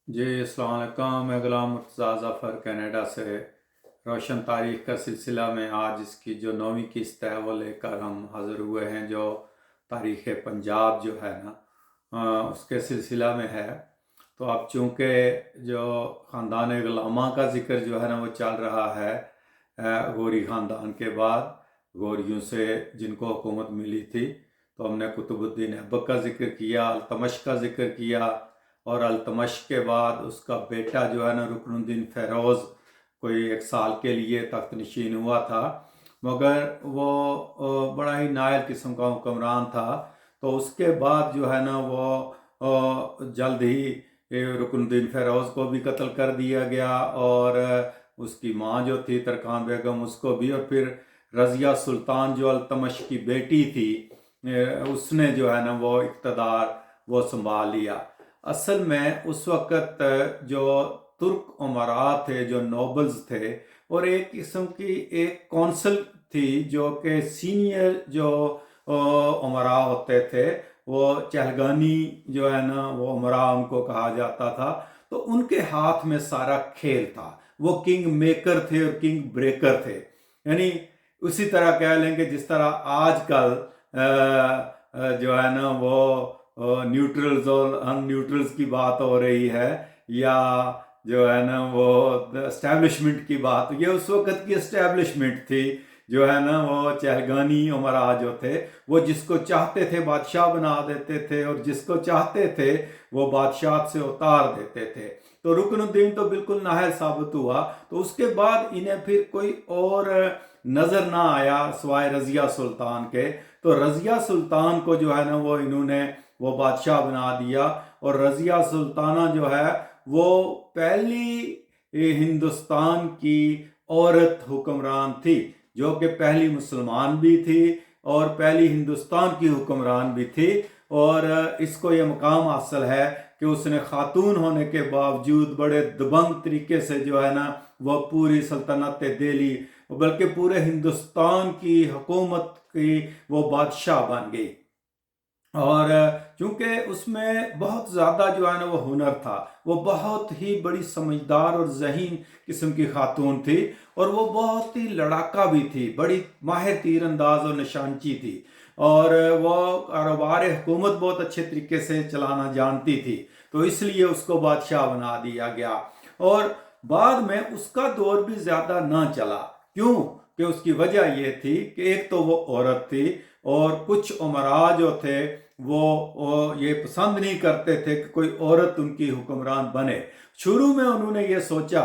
جی السلام علیکم، میں غلام مرتضیٰ ظفر کینیڈا سے روشن تاریخ کا سلسلہ میں آج اس کی جو 9ویں قسط ہے وہ لے کر ہم حاضر ہوئے ہیں، جو تاریخ پنجاب جو ہے نا اس کے سلسلہ میں ہے۔ تو اب چونکہ جو خاندان غلامہ کا ذکر جو ہے نا وہ چل رہا ہے، غوری خاندان کے بعد غوریوں سے جن کو حکومت ملی تھی، تو ہم نے قطب الدین ایبک کا ذکر کیا، التمش کا ذکر کیا، اور التمش کے بعد اس کا بیٹا جو ہے نا رکن الدین فیروز کوئی 1 سال کے لیے تخت نشین ہوا تھا، مگر وہ بڑا ہی نائل قسم کا حکمران تھا۔ تو اس کے بعد جو ہے نا وہ جلد ہی رکن الدین فیروز کو بھی قتل کر دیا گیا، اور اس کی ماں جو تھی ترکان بیگم اس کو بھی، اور پھر رضیہ سلطان جو التمش کی بیٹی تھی اس نے جو ہے نا وہ اقتدار وہ سنبھال لیا۔ اصل میں اس وقت جو ترک امراء تھے، جو نوبلز تھے، اور ایک قسم کی ایک کونسل تھی جو کہ سینئر جو امراء ہوتے تھے، وہ چہلگانی جو ہے نا وہ امراء ان کو کہا جاتا تھا، تو ان کے ہاتھ میں سارا کھیل تھا۔ وہ کنگ میکر تھے اور کنگ بریکر تھے، یعنی اسی طرح کہہ لیں کہ جس طرح آج کل جو ہے نا وہ نیوٹرلز اور ان نیوٹرلز کی بات ہو رہی ہے، یا جو ہے نا وہ اسٹیبلشمنٹ کی بات، یہ اس وقت کی اسٹیبلشمنٹ تھی جو ہے نا وہ چہلگانی امراء جو تھے، وہ جس کو چاہتے تھے بادشاہ بنا دیتے تھے، اور جس کو چاہتے تھے وہ بادشاہت سے اتار دیتے تھے۔ تو رکن الدین تو بالکل نااہل ثابت ہوا، تو اس کے بعد انہیں پھر کوئی اور نظر نہ آیا سوائے رضیہ سلطان کے۔ تو رضیہ سلطان کو جو ہے نا وہ انہوں نے وہ بادشاہ بنا دیا، اور رضیہ سلطانہ جو ہے وہ پہلی ہندوستان کی عورت حکمران تھی، جو کہ پہلی مسلمان بھی تھی اور پہلی ہندوستان کی حکمران بھی تھی، اور اس کو یہ مقام حاصل ہے کہ اس نے خاتون ہونے کے باوجود بڑے دبنگ طریقے سے جو ہے نا وہ پوری سلطنت دہلی بلکہ پورے ہندوستان کی حکومت کی وہ بادشاہ بن گئی۔ اور چونکہ اس میں بہت زیادہ جو ہے نا وہ ہنر تھا، وہ بہت ہی بڑی سمجھدار اور ذہین قسم کی خاتون تھی، اور وہ بہت ہی لڑاکا بھی تھی، بڑی ماہر تیر انداز اور نشانچی تھی، اور وہ کاروبار حکومت بہت اچھے طریقے سے چلانا جانتی تھی، تو اس لیے اس کو بادشاہ بنا دیا گیا۔ اور بعد میں اس کا دور بھی زیادہ نہ چلا، کیوں کہ اس کی وجہ یہ تھی کہ ایک تو وہ عورت تھی، اور کچھ امراء جو تھے وہ یہ پسند نہیں کرتے تھے کہ کوئی عورت ان کی حکمران بنے۔ شروع میں انہوں نے یہ سوچا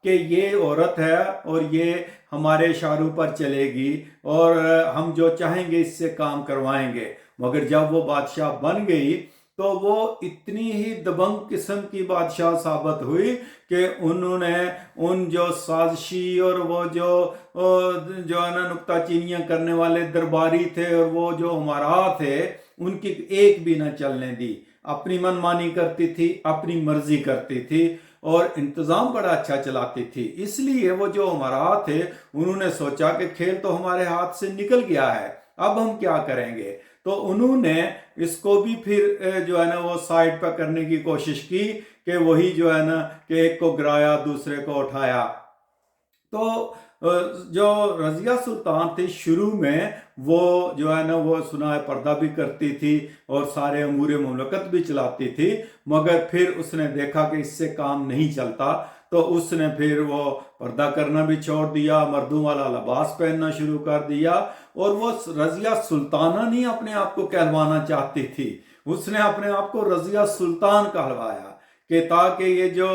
کہ یہ عورت ہے اور یہ ہمارے اشاروں پر چلے گی، اور ہم جو چاہیں گے اس سے کام کروائیں گے، مگر جب وہ بادشاہ بن گئی تو وہ اتنی ہی دبنگ قسم کی بادشاہ ثابت ہوئی کہ انہوں نے ان جو سازشی اور وہ جو ہے نا نکتہ چینیاں کرنے والے درباری تھے، اور وہ جو امراء تھے، ان کی ایک بھی نہ چلنے دی، اپنی من مانی کرتی تھی، اپنی مرضی کرتی تھی، اور انتظام بڑا اچھا چلاتی تھی۔ اس لیے وہ جو امراء تھے انہوں نے سوچا کہ کھیل تو ہمارے ہاتھ سے نکل گیا ہے، اب ہم کیا کریں گے؟ تو انہوں نے اس کو بھی پھر جو ہے نا وہ سائڈ پہ کرنے کی کوشش کی، کہ وہی جو ہے نا کہ ایک کو گرایا دوسرے کو اٹھایا۔ تو جو رضیہ سلطان تھی شروع میں وہ جو ہے نا وہ سنا پردہ بھی کرتی تھی اور سارے امور مملکت بھی چلاتی تھی، مگر پھر اس نے دیکھا کہ اس سے کام نہیں چلتا، تو اس نے پھر وہ پردہ کرنا بھی چھوڑ دیا، مردوں والا لباس پہننا شروع کر دیا، اور وہ رضیہ سلطانہ نہیں اپنے آپ کو کہلوانا چاہتی تھی، اس نے اپنے آپ کو رضیہ سلطان کہلوایا، کہ تاکہ یہ جو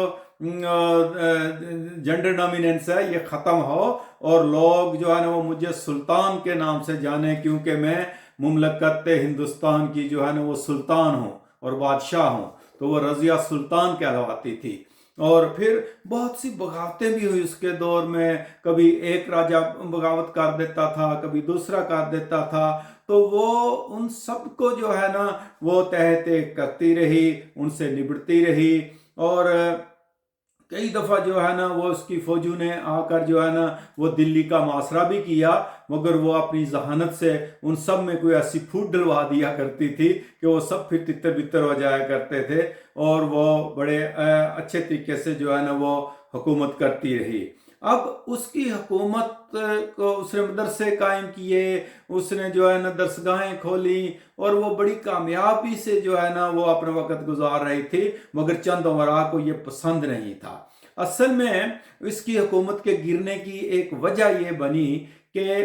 جنڈر ڈومیننس ہے یہ ختم ہو، اور لوگ جو ہے نا وہ مجھے سلطان کے نام سے جانے، کیونکہ میں مملکت ہندوستان کی جو ہے نا وہ سلطان ہوں اور بادشاہ ہوں، تو وہ رضیہ سلطان کہلواتی تھی۔ اور پھر بہت سی بغاوتیں بھی ہوئی اس کے دور میں، کبھی ایک راجہ بغاوت کر دیتا تھا، کبھی دوسرا کر دیتا تھا، تو وہ ان سب کو جو ہے نا وہ تحت کرتی رہی، ان سے نبڑتی رہی، اور کئی دفعہ جو ہے نا وہ اس کی فوجوں نے آ کر جو ہے نا وہ دلی کا محاصرہ بھی کیا، مگر وہ اپنی ذہانت سے ان سب میں کوئی ایسی پھوٹ ڈلوا دیا کرتی تھی کہ وہ سب پھر تتر بتر ہو جایا کرتے تھے، اور وہ بڑے اچھے طریقے سے جو ہے نا وہ حکومت کرتی رہی۔ اب اس کی حکومت کو اس نے مدرسے قائم کیے، اس نے جو ہے نا درسگاہیں کھولی، اور وہ بڑی کامیابی سے جو ہے نا وہ اپنا وقت گزار رہی تھی، مگر چند امراء کو یہ پسند نہیں تھا۔ اصل میں اس کی حکومت کے گرنے کی ایک وجہ یہ بنی کہ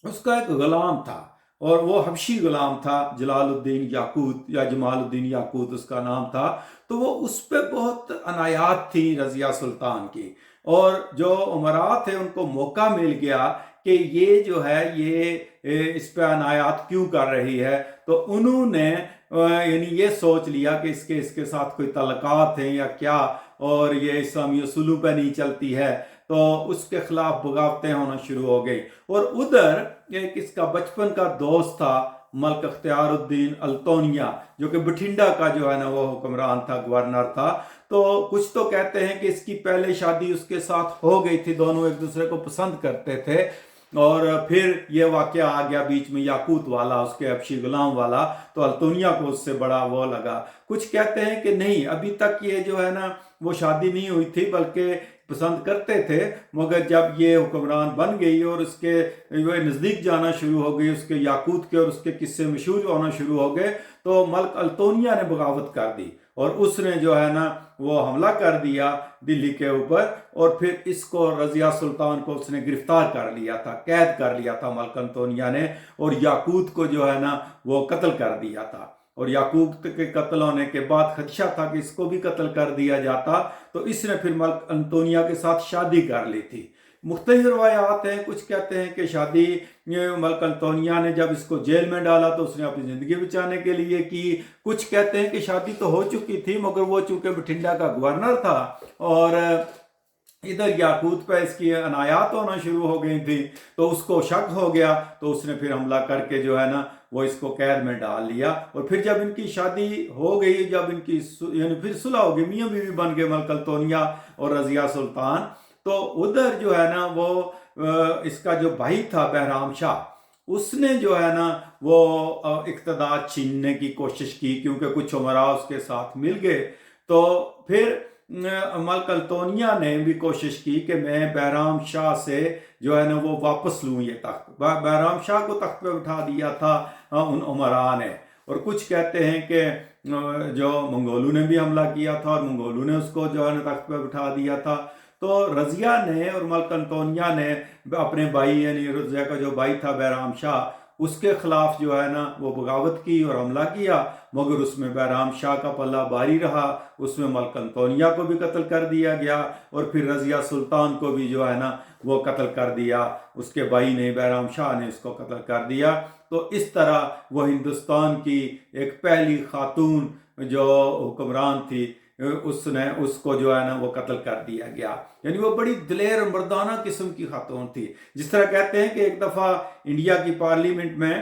اس کا ایک غلام تھا، اور وہ حبشی غلام تھا، جلال الدین یاقوت یا جمال الدین یاقوت اس کا نام تھا۔ تو وہ اس پہ بہت عنایات تھی رضیہ سلطان کی، اور جو امراء تھے ان کو موقع مل گیا کہ یہ جو ہے یہ اس پہ عنایات کیوں کر رہی ہے، تو انہوں نے یعنی یہ سوچ لیا کہ اس کے ساتھ کوئی تعلقات ہیں یا کیا، اور یہ اسلامی اصولوں پہ نہیں چلتی ہے، تو اس کے خلاف بغاوتیں ہونا شروع ہو گئی۔ اور ادھر ایک اس کا بچپن کا دوست تھا ملک اختیار الدین التونیا، جو کہ بٹھنڈا کا جو ہے نا وہ حکمران تھا، گورنر تھا۔ تو کچھ تو کہتے ہیں کہ اس کی پہلے شادی اس کے ساتھ ہو گئی تھی، دونوں ایک دوسرے کو پسند کرتے تھے، اور پھر یہ واقعہ آ گیا بیچ میں یاقوت والا، اس کے حبشی غلام والا، تو التونیا کو اس سے بڑا وہ لگا۔ کچھ کہتے ہیں کہ نہیں، ابھی تک یہ جو ہے نا وہ شادی نہیں ہوئی تھی، بلکہ پسند کرتے تھے، مگر جب یہ حکمران بن گئی اور اس کے نزدیک جانا شروع ہو گئی، اس کے یاقوت کے اور اس کے قصے مشہور ہونا شروع ہو گئے، تو ملک التونیا نے بغاوت کر دی، اور اس نے جو ہے نا وہ حملہ کر دیا دلی کے اوپر، اور پھر اس کو رضیہ سلطان کو اس نے گرفتار کر لیا تھا، قید کر لیا تھا ملک التونیا نے، اور یاقوت کو جو ہے نا وہ قتل کر دیا تھا۔ اور یاقوت کے قتل ہونے کے بعد خدشہ تھا کہ اس کو بھی قتل کر دیا جاتا، تو اس نے پھر ملک التونیا کے ساتھ شادی کر لی تھی۔ مختلف روایات ہیں، کچھ کہتے ہیں کہ شادی ملک التونیا نے جب اس کو جیل میں ڈالا تو اس نے اپنی زندگی بچانے کے لیے کی، کچھ کہتے ہیں کہ شادی تو ہو چکی تھی، مگر وہ چونکہ بٹھنڈا کا گورنر تھا اور ادھر یاقوت پہ اس کی عنایات ہونا شروع ہو گئی تھی، تو اس کو شک ہو گیا، تو اس نے پھر حملہ کر کے جو ہے نا وہ اس کو قید میں ڈال لیا۔ اور پھر جب ان کی شادی ہو گئی، جب ان کی یعنی پھر صلح ہو گئی، میاں بیوی بن گئے ملک التونیا اور رضیہ سلطان، تو ادھر جو ہے نا وہ اس کا جو بھائی تھا بہرام شاہ، اس نے جو ہے نا وہ اقتدار چھیننے کی کوشش کی، کیونکہ کچھ امراء اس کے ساتھ مل گئے، تو پھر ملک التونیا نے بھی کوشش کی کہ میں بہرام شاہ سے جو ہے نا وہ واپس لوں یہ تخت۔ بہرام شاہ کو تخت پہ بٹھا دیا تھا ان امراء نے، اور کچھ کہتے ہیں کہ جو منگولوں نے بھی حملہ کیا تھا اور منگولوں نے اس کو جو ہے نا تخت پہ بٹھا دیا تھا۔ تو رضیہ نے اور ملک التونیا نے اپنے بھائی یعنی رضیہ کا جو بھائی تھا بہرام شاہ، اس کے خلاف جو ہے نا وہ بغاوت کی اور حملہ کیا، مگر اس میں بہرام شاہ کا پلہ بھاری رہا، اس میں ملک التونیا کو بھی قتل کر دیا گیا، اور پھر رضیہ سلطان کو بھی جو ہے نا وہ قتل کر دیا، اس کے بھائی نے بہرام شاہ نے اس کو قتل کر دیا۔ تو اس طرح وہ ہندوستان کی ایک پہلی خاتون جو حکمران تھی، اس کو جو ہے نا وہ قتل کر دیا گیا، یعنی وہ بڑی دلیر اور مردانہ قسم کی خاتون تھی۔ جس طرح کہتے ہیں کہ ایک دفعہ انڈیا کی پارلیمنٹ میں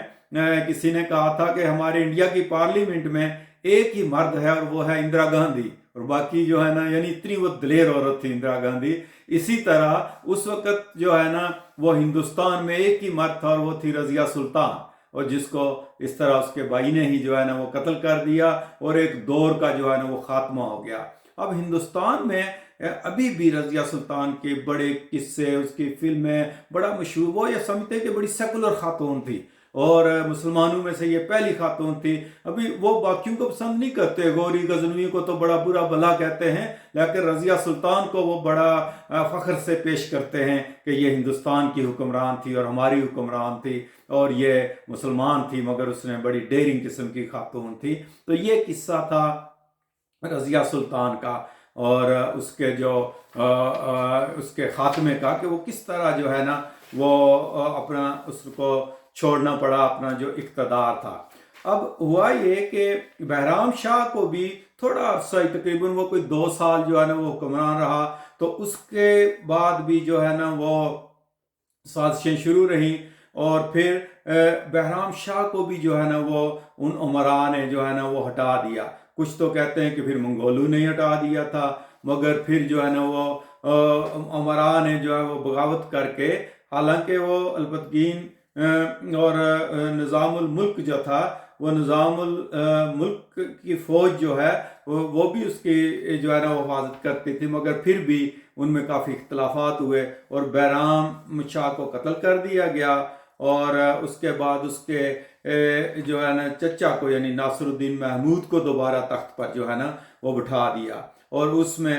کسی نے کہا تھا کہ ہمارے انڈیا کی پارلیمنٹ میں ایک ہی مرد ہے، اور وہ ہے اندرا گاندھی، اور باقی جو ہے نا یعنی اتنی وہ دلیر عورت تھی اندرا گاندھی۔ اسی طرح اس وقت جو ہے نا وہ ہندوستان میں ایک ہی مرد تھا، اور وہ تھی رضیہ سلطان، اور جس کو اس طرح اس کے بھائی نے ہی جو ہے نا وہ قتل کر دیا، اور ایک دور کا جو ہے نا وہ خاتمہ ہو گیا۔ اب ہندوستان میں ابھی بھی رضیہ سلطان کے بڑے قصے، اس کی فلمیں بڑا مشہور، وہ یہ سمجھتے کہ بڑی سیکولر خاتون تھی، اور مسلمانوں میں سے یہ پہلی خاتون تھی۔ ابھی وہ باقیوں کو پسند نہیں کرتے، غوری غزنوی کو تو بڑا برا بھلا کہتے ہیں، لیکن رضیہ سلطان کو وہ بڑا فخر سے پیش کرتے ہیں کہ یہ ہندوستان کی حکمران تھی اور ہماری حکمران تھی، اور یہ مسلمان تھی مگر اس نے بڑی ڈیرنگ قسم کی خاتون تھی۔ تو یہ قصہ تھا رضیہ سلطان کا، اور اس کے جو اس کے خاتمے کا، کہ وہ کس طرح جو ہے نا وہ اپنا اس کو چھوڑنا پڑا اپنا جو اقتدار تھا۔ اب ہوا یہ کہ بہرام شاہ کو بھی تھوڑا عرصہ، تقریباً وہ کوئی 2 سال جو ہے نا وہ حکمران رہا، تو اس کے بعد بھی جو ہے نا وہ سازشیں شروع رہیں، اور پھر بہرام شاہ کو بھی جو ہے نا وہ ان امراء نے جو ہے نا وہ ہٹا دیا۔ کچھ تو کہتے ہیں کہ پھر منگولوں نے ہٹا دیا تھا، مگر پھر جو ہے نا وہ امراء نے جو ہے وہ بغاوت کر کے، حالانکہ وہ البتگین اور نظام الملک جو تھا، وہ نظام الملک کی فوج جو ہے وہ بھی اس کی جو ہے نا وہ حفاظت کرتی تھی، مگر پھر بھی ان میں کافی اختلافات ہوئے اور بیرام شاہ کو قتل کر دیا گیا، اور اس کے بعد اس کے جو ہے نا چچا کو یعنی ناصر الدین محمود کو دوبارہ تخت پر جو ہے نا وہ بٹھا دیا، اور اس میں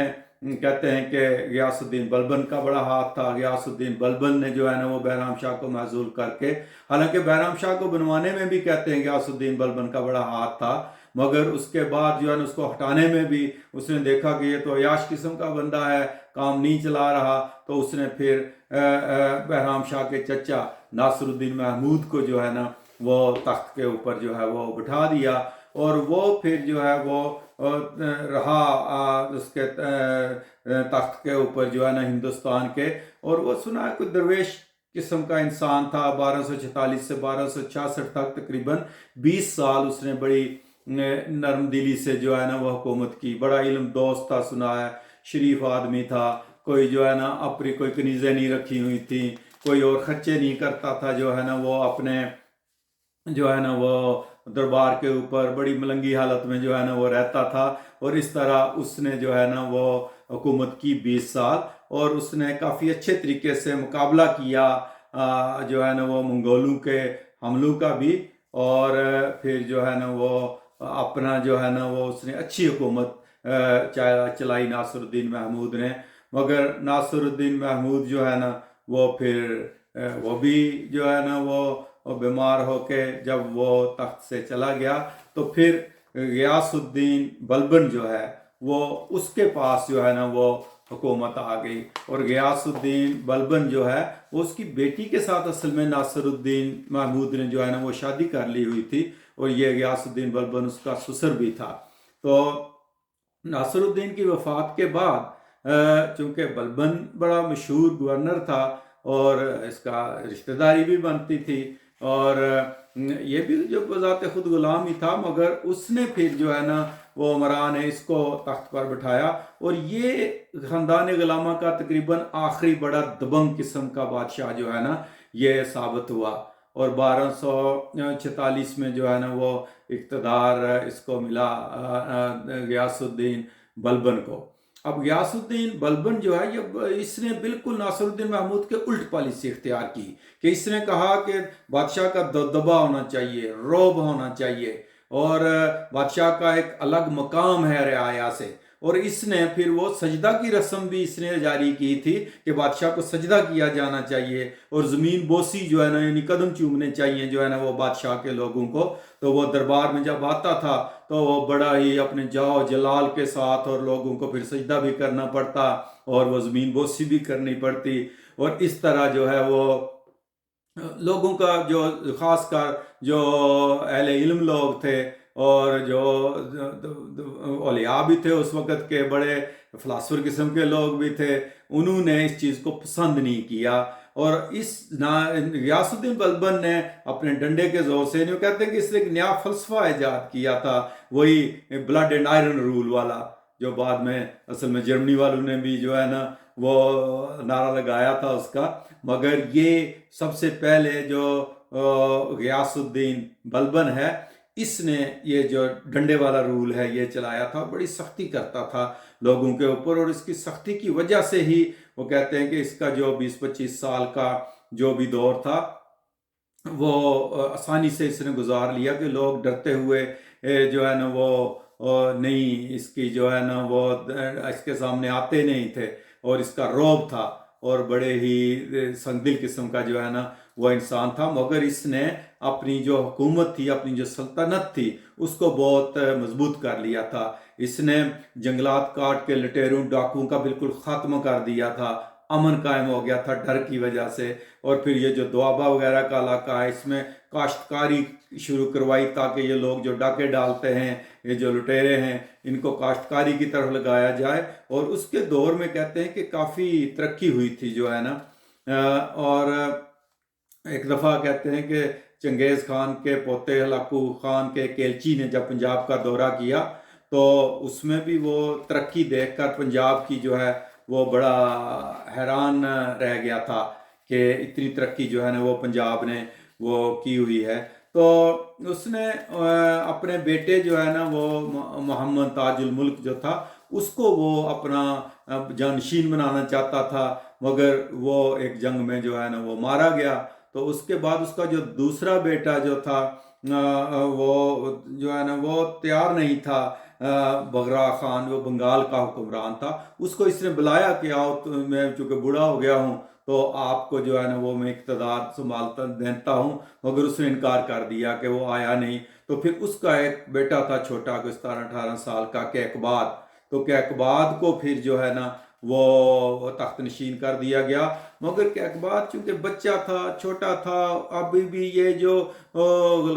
کہتے ہیں کہ غیاث الدین بلبن کا بڑا ہاتھ تھا۔ غیاث الدین بلبن نے جو ہے نا وہ بیرام شاہ کو معزول کر کے، حالانکہ بیرام شاہ کو بنوانے میں بھی کہتے ہیں غیاث الدین بلبن کا بڑا ہاتھ تھا، مگر اس کے بعد جو ہے نا اس کو ہٹانے میں بھی اس نے دیکھا کہ یہ تو عیاش قسم کا بندہ ہے، کام نہیں چلا رہا، تو اس نے پھر بہرام شاہ کے چچا ناصر الدین محمود کو جو ہے نا وہ تخت کے اوپر جو ہے وہ بٹھا دیا، اور وہ پھر جو ہے وہ رہا اس کے تخت کے اوپر جو ہے نا ہندوستان کے، اور وہ سنا ہے کوئی درویش قسم کا انسان تھا۔ 1246 سے 1266 تک تقریباً 20 سال اس نے بڑی نرم دلی سے جو ہے نا وہ حکومت کی، بڑا علم دوست تھا، سنا ہے شریف آدمی تھا، کوئی جو ہے نا اپنی کوئی کنیزیں نہیں رکھی ہوئی تھیں، کوئی اور خرچے نہیں کرتا تھا، جو ہے نا وہ اپنے جو ہے نا وہ دربار کے اوپر بڑی ملنگی حالت میں جو ہے نا وہ رہتا تھا، اور اس طرح اس نے جو ہے نا وہ حکومت کی 20 سال، اور اس نے کافی اچھے طریقے سے مقابلہ کیا جو ہے نا وہ منگولوں کے حملوں کا بھی، اور پھر جو ہے نا وہ اپنا جو ہے نا وہ اس نے اچھی حکومت چلائی ناصر الدین محمود نے، مگر ناصر الدین محمود جو ہے نا وہ پھر وہ بھی جو ہے نا وہ بیمار ہو کے جب وہ تخت سے چلا گیا، تو پھر غیاث الدین بلبن جو ہے وہ اس کے پاس جو ہے نا وہ حکومت آ گئی، اور غیاث الدین بلبن جو ہے وہ اس کی بیٹی کے ساتھ اصل میں ناصر الدین محمود نے جو ہے نا وہ شادی کر لی ہوئی تھی، اور یہ غیاث الدین بلبن اس کا سسر بھی تھا۔ تو ناصر الدین کی وفات کے بعد چونکہ بلبن بڑا مشہور گورنر تھا اور اس کا رشتہ داری بھی بنتی تھی، اور یہ بھی جو بذات خود غلام ہی تھا، مگر اس نے پھر جو ہے نا وہ امراء نے اس کو تخت پر بٹھایا، اور یہ خاندان غلامہ کا تقریباً آخری بڑا دبنگ قسم کا بادشاہ جو ہے نا یہ ثابت ہوا، اور 1246 میں جو ہے نا وہ اقتدار اس کو ملا غیاث الدین بلبن کو۔ اب غیاث الدین بلبن جو ہے اس نے بالکل ناصر الدین محمود کے الٹ پالیسی اختیار کی، کہ اس نے کہا کہ بادشاہ کا دبدبہ ہونا چاہیے، رعب ہونا چاہیے، اور بادشاہ کا ایک الگ مقام ہے رعایا سے، اور اس نے پھر وہ سجدہ کی رسم بھی اس نے جاری کی تھی کہ بادشاہ کو سجدہ کیا جانا چاہیے، اور زمین بوسی جو ہے نا یعنی قدم چومنے چاہیے جو ہے نا وہ بادشاہ کے لوگوں کو۔ تو وہ دربار میں جب آتا تھا تو وہ بڑا ہی اپنے جاو جلال کے ساتھ، اور لوگوں کو پھر سجدہ بھی کرنا پڑتا اور وہ زمین بوسی بھی کرنی پڑتی، اور اس طرح جو ہے وہ لوگوں کا جو خاص کر جو اہل علم لوگ تھے اور جو اولیاء بھی تھے اس وقت کے، بڑے فلاسفر قسم کے لوگ بھی تھے، انہوں نے اس چیز کو پسند نہیں کیا، اور اس غیاث الدین بلبن نے اپنے ڈنڈے کے زور سے، جو کہتے ہیں کہ اس نے ایک نیا فلسفہ ایجاد کیا تھا، وہی بلڈ اینڈ آئرن رول والا، جو بعد میں اصل میں جرمنی والوں نے بھی جو ہے نا وہ نعرہ لگایا تھا اس کا، مگر یہ سب سے پہلے جو غیاث الدین بلبن ہے اس نے یہ جو ڈنڈے والا رول ہے یہ چلایا تھا، بڑی سختی کرتا تھا لوگوں کے اوپر، اور اس کی سختی کی وجہ سے ہی وہ کہتے ہیں کہ اس کا جو 20-25 سال کا جو بھی دور تھا وہ آسانی سے اس نے گزار لیا، کہ لوگ ڈرتے ہوئے جو ہے نا وہ نہیں اس کی جو ہے نا وہ اس کے سامنے آتے نہیں تھے، اور اس کا رعب تھا، اور بڑے ہی سنگ دل قسم کا جو ہے نا وہ انسان تھا، مگر اس نے اپنی جو حکومت تھی، اپنی جو سلطنت تھی، اس کو بہت مضبوط کر لیا تھا۔ اس نے جنگلات کاٹ کے لٹیروں ڈاکوؤں کا بالکل خاتمہ کر دیا تھا، امن قائم ہو گیا تھا ڈر کی وجہ سے، اور پھر یہ جو دوابہ وغیرہ کا علاقہ ہے اس میں کاشتکاری شروع کروائی، تاکہ یہ لوگ جو ڈاکے ڈالتے ہیں، یہ جو لٹیرے ہیں، ان کو کاشتکاری کی طرف لگایا جائے، اور اس کے دور میں کہتے ہیں کہ کافی ترقی ہوئی تھی جو ہے نا۔ اور ایک دفعہ کہتے ہیں کہ چنگیز خان کے پوتے ہلاکو خان کے کیلچی نے جب پنجاب کا دورہ کیا تو اس میں بھی وہ ترقی دیکھ کر پنجاب کی جو ہے وہ بڑا حیران رہ گیا تھا کہ اتنی ترقی جو ہے نا وہ پنجاب نے وہ کی ہوئی ہے. تو اس نے اپنے بیٹے جو ہے نا وہ محمد تاج الملک جو تھا اس کو وہ اپنا جانشین بنانا چاہتا تھا، مگر وہ ایک جنگ میں جو ہے نا وہ مارا گیا. تو اس کے بعد اس کا جو دوسرا بیٹا جو تھا وہ جو ہے نا وہ تیار نہیں تھا. بغرا خان وہ بنگال کا حکمران تھا، اس کو اس نے بلایا کہ آؤ میں چونکہ بوڑھا ہو گیا ہوں تو آپ کو جو ہے نا وہ میں اقتدار سنبھالتا دیتا ہوں، مگر اس نے انکار کر دیا کہ وہ آیا نہیں. تو پھر اس کا ایک بیٹا تھا چھوٹا کوئی 17-18 سال کا کیقباد، تو کیقباد کو پھر جو ہے نا وہ تخت نشین کر دیا گیا. مگر کیقباد چونکہ بچہ تھا، چھوٹا تھا، ابھی بھی یہ جو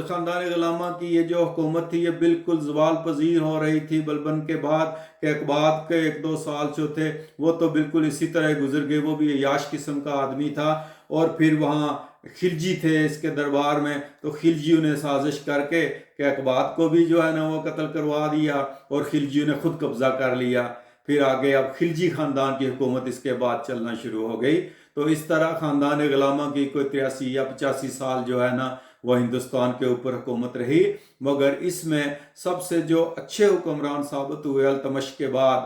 خاندان غلامہ کی یہ جو حکومت تھی یہ بالکل زوال پذیر ہو رہی تھی. بلبن کے بعد کیقباد کے 1-2 سال جو تھے وہ تو بالکل اسی طرح گزر گئے، وہ بھی عیاش قسم کا آدمی تھا. اور پھر وہاں خلجی تھے اس کے دربار میں، تو خلجیوں نے سازش کر کے کیقباد کو بھی جو ہے نا وہ قتل کروا دیا اور خلجیوں نے خود قبضہ کر لیا. پھر آگے اب خلجی خاندان کی حکومت اس کے بعد چلنا شروع ہو گئی. تو اس طرح خاندان غلامہ کی کوئی 83 یا 85 سال جو ہے نا وہ ہندوستان کے اوپر حکومت رہی. مگر اس میں سب سے جو اچھے حکمران ثابت ہوئے التمش کے بعد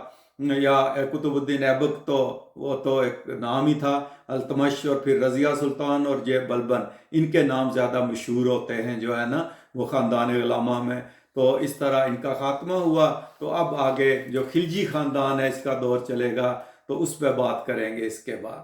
یا قطب الدین ایبک، تو وہ تو ایک نام ہی تھا التمش، اور پھر رضیہ سلطان اور جے بلبن، ان کے نام زیادہ مشہور ہوتے ہیں جو ہے نا وہ خاندان غلامہ میں. تو اس طرح ان کا خاتمہ ہوا. تو اب آگے جو خلجی خاندان ہے اس کا دور چلے گا، تو اس پہ بات کریں گے اس کے بعد.